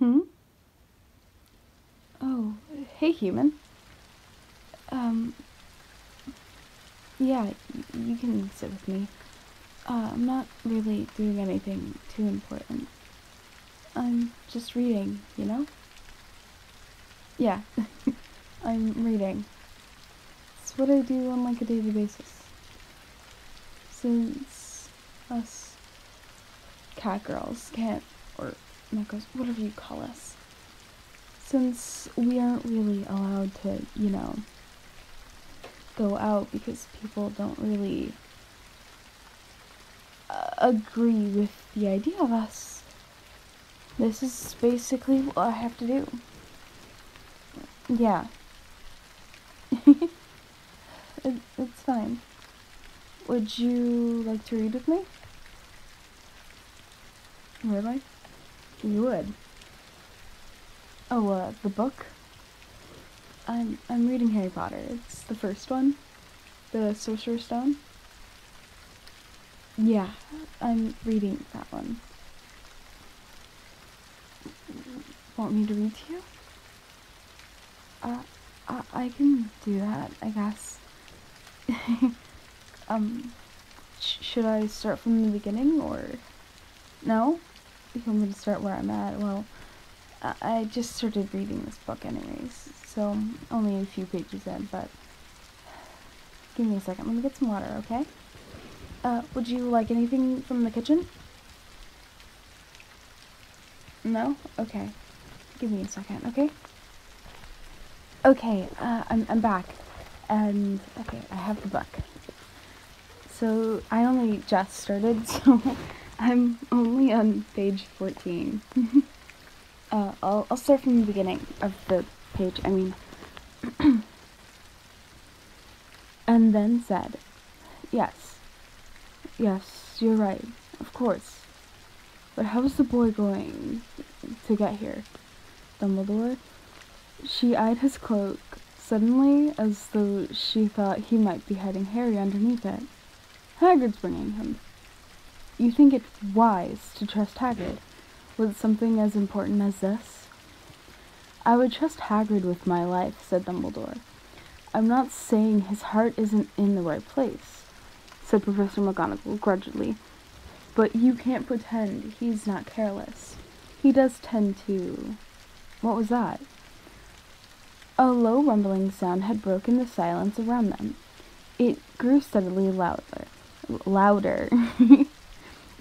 Hmm? Oh, hey, human. Yeah, you can sit with me. I'm not really doing anything too important. I'm just reading, you know? Yeah, I'm reading. It's what I do on like a daily basis. Since us cat girls can't, or Nekos, whatever you call us, since we aren't really allowed to, go out because people don't really agree with the idea of us, this is basically what I have to do. Yeah. It's fine. Would you like to read with me? Really? You would? Oh, the book? I'm reading Harry Potter. It's the first one. The Sorcerer's Stone. Yeah, I'm reading that one. Want me to read to you? I can do that, I guess. Should I start from the beginning, or... No? You want me to start where I'm at? Well, I just started reading this book anyways, so only a few pages in, but... Give me a second, let me get some water, okay? Would you like anything from the kitchen? No? Okay. Give me a second, okay? Okay, I'm back. And, okay, I have the book. So, I only just started, so I'm only on page 14. I'll start from the beginning of the page, and then said, yes, you're right, of course. But how is the boy going to get here? Dumbledore? She eyed his cloak suddenly, as though she thought he might be hiding Harry underneath it. Hagrid's bringing him. You think it wise to trust Hagrid with something as important as this? I would trust Hagrid with my life, said Dumbledore. I'm not saying his heart isn't in the right place, said Professor McGonagall grudgingly. But you can't pretend he's not careless. He does tend to... What was that? A low rumbling sound had broken the silence around them. It grew steadily louder,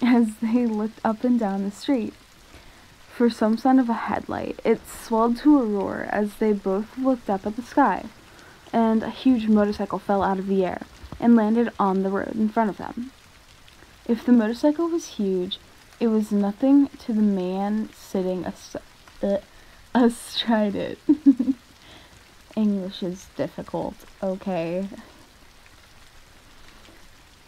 as they looked up and down the street for some sign of a headlight. It swelled to a roar as they both looked up at the sky, and a huge motorcycle fell out of the air and landed on the road in front of them. If the motorcycle was huge, it was nothing to the man sitting astride it. English is difficult, okay?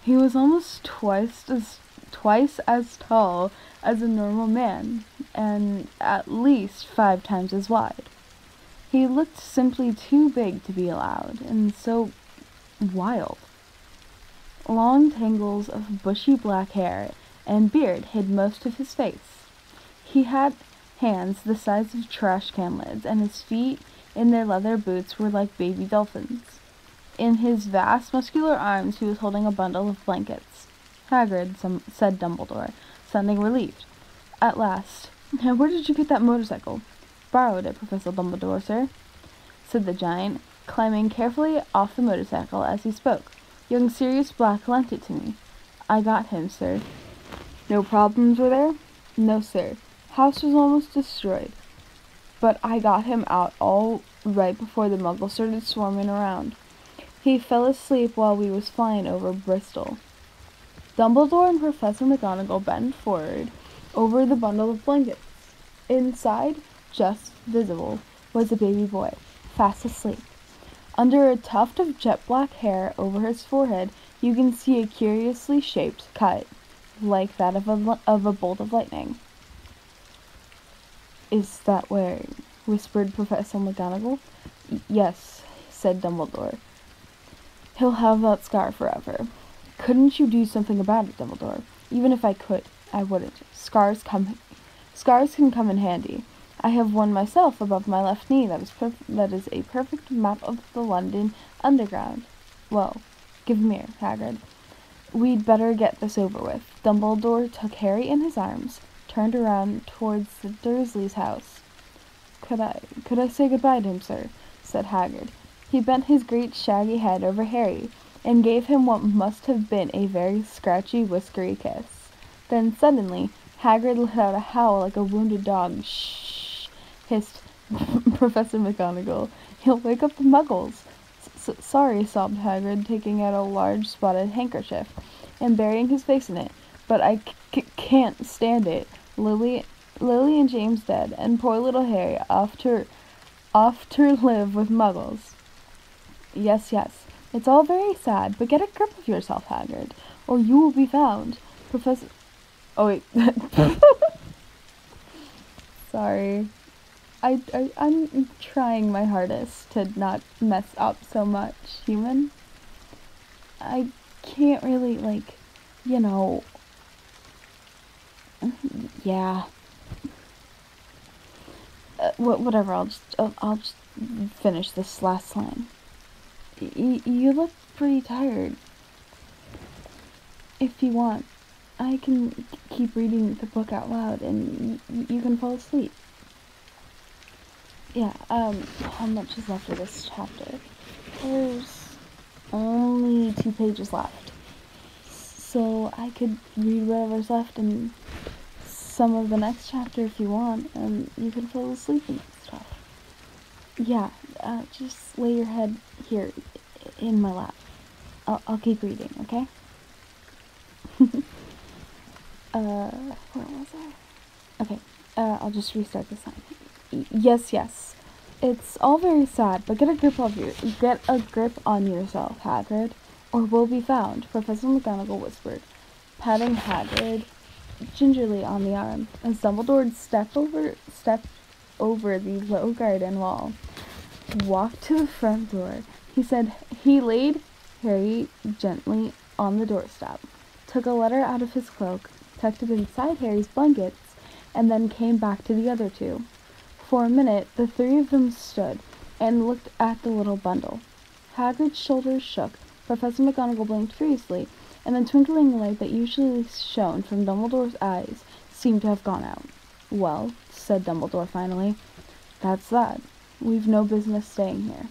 He was almost twice as tall as a normal man, and at least 5 times as wide. He looked simply too big to be allowed, and so wild. Long tangles of bushy black hair and beard hid most of his face. He had hands the size of trash can lids, and his feet in their leather boots were like baby dolphins. In his vast muscular arms he was holding a bundle of blankets. Hagrid, said Dumbledore, sounding relieved. At last. Now, where did you get that motorcycle? Borrowed it, Professor Dumbledore, sir, said the giant, climbing carefully off the motorcycle as he spoke. Young Sirius Black lent it to me. I got him, sir. No problems were there? No, sir. House was almost destroyed. But I got him out all right before the muggles started swarming around. He fell asleep while we was flying over Bristol. Dumbledore and Professor McGonagall bent forward over the bundle of blankets. Inside, just visible, was a baby boy, fast asleep. Under a tuft of jet black hair over his forehead, you can see a curiously shaped cut, like that of a bolt of lightning. Is that where? Whispered Professor McGonagall. Yes, said Dumbledore. He'll have that scar forever. Couldn't you do something about it, Dumbledore? Even if I could, I wouldn't. Scars can come in handy. I have one myself above my left knee that is a perfect map of the London Underground. Well, give me here, Hagrid. We'd better get this over with. Dumbledore took Harry in his arms, turned around towards the Dursleys' house. Could I say goodbye to him, sir? Said Hagrid. He bent his great shaggy head over Harry, and gave him what must have been a very scratchy, whiskery kiss. Then suddenly, Hagrid let out a howl like a wounded dog. Shh! Hissed Professor McGonagall. He'll wake up the Muggles. Sorry, sobbed Hagrid, taking out a large spotted handkerchief and burying his face in it. But I can't stand it. Lily and James dead, and poor little Harry off to live with Muggles. Yes, it's all very sad, but get a grip of yourself, Hagrid, or you will be found. Professor... Oh, wait. Sorry. I'm trying my hardest to not mess up so much, human. I can't really, yeah. Whatever, I'll just finish this last line. You look pretty tired. If you want, I can keep reading the book out loud and you can fall asleep. Yeah, how much is left of this chapter? There's only 2 pages left. So I could read whatever's left and some of the next chapter if you want, and you can fall asleep and stuff. Yeah, just lay your head here in my lap. I'll keep reading, okay? Where was I? Okay, I'll just restart this line. Yes. It's all very sad, but get a grip on yourself, Hagrid, or we'll be found, Professor McGonagall whispered, patting Hagrid gingerly on the arm, as Dumbledore stepped over the low garden wall. Walked to the front door. He laid Harry gently on the doorstep, took a letter out of his cloak, tucked it inside Harry's blankets, and then came back to the other two. For a minute, the 3 of them stood and looked at the little bundle. Hagrid's shoulders shook, Professor McGonagall blinked furiously, and the twinkling light that usually shone from Dumbledore's eyes seemed to have gone out. Well, said Dumbledore finally, that's that. We've no business staying here.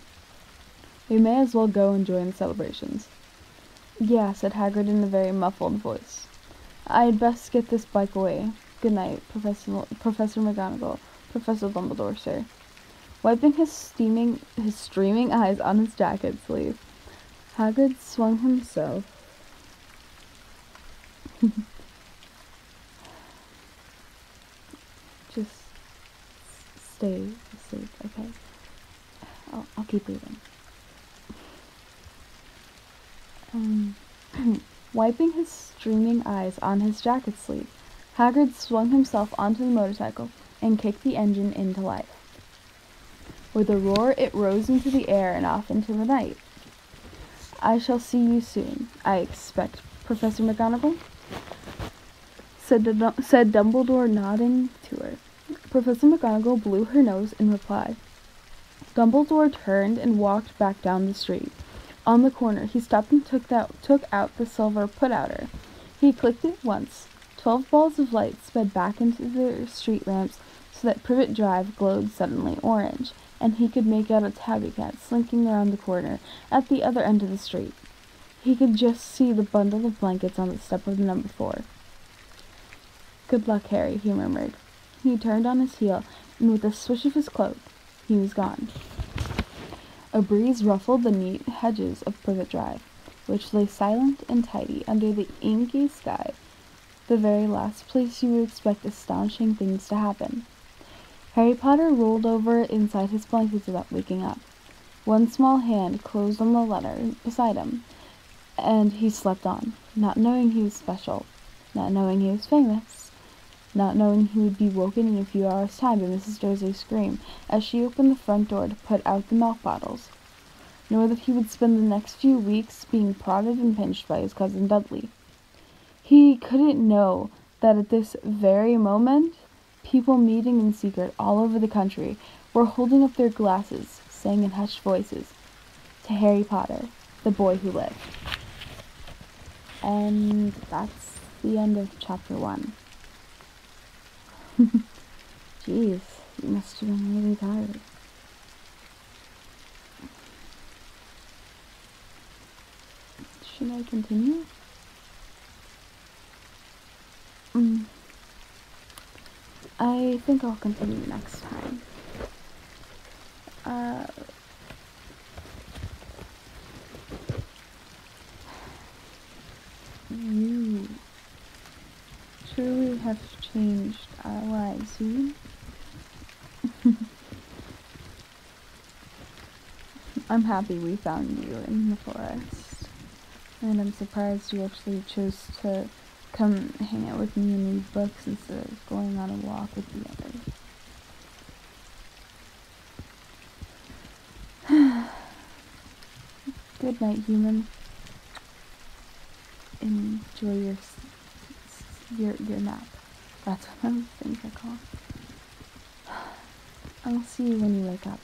We may as well go and join the celebrations. Yeah, said Hagrid in a very muffled voice. I'd best get this bike away. Good night, Professor McGonagall. Professor Dumbledore, sir. Wiping his streaming eyes on his jacket sleeve, Hagrid swung himself just stay asleep, okay? I'll keep reading. Wiping his streaming eyes on his jacket sleeve, Hagrid swung himself onto the motorcycle and kicked the engine into life. With a roar, it rose into the air and off into the night. I shall see you soon, I expect, Professor McGonagall, said Dumbledore, nodding to her. Professor McGonagall blew her nose in reply. Dumbledore turned and walked back down the street. On the corner, he stopped and took out the silver put-outer. He clicked it once. 12 balls of light sped back into the street lamps so that Privet Drive glowed suddenly orange, and he could make out a tabby cat slinking around the corner at the other end of the street. He could just see the bundle of blankets on the step of the number 4. Good luck, Harry, he murmured. He turned on his heel, and with a swish of his cloak, he was gone. A breeze ruffled the neat hedges of Privet Drive, which lay silent and tidy under the inky sky, the very last place you would expect astonishing things to happen. Harry Potter rolled over inside his blankets without waking up. One small hand closed on the letter beside him, and he slept on, not knowing he was special, not knowing he was famous, not knowing he would be woken in a few hours' time by Mrs. Dursley's scream as she opened the front door to put out the milk bottles, nor that he would spend the next few weeks being prodded and pinched by his cousin Dudley. He couldn't know that at this very moment People meeting in secret all over the country were holding up their glasses, saying in hushed voices, "To Harry Potter, the boy who lived." And that's the end of chapter 1. Jeez, you must have been really tired. Should I continue? I think I'll continue next time. You truly have changed our lives, you. I'm happy we found you in the forest. And I'm surprised you actually chose to come hang out with me and read books instead of going on a walk with the others. Good night, human. Enjoy your nap. That's what those things are called. I'll see you when you wake up.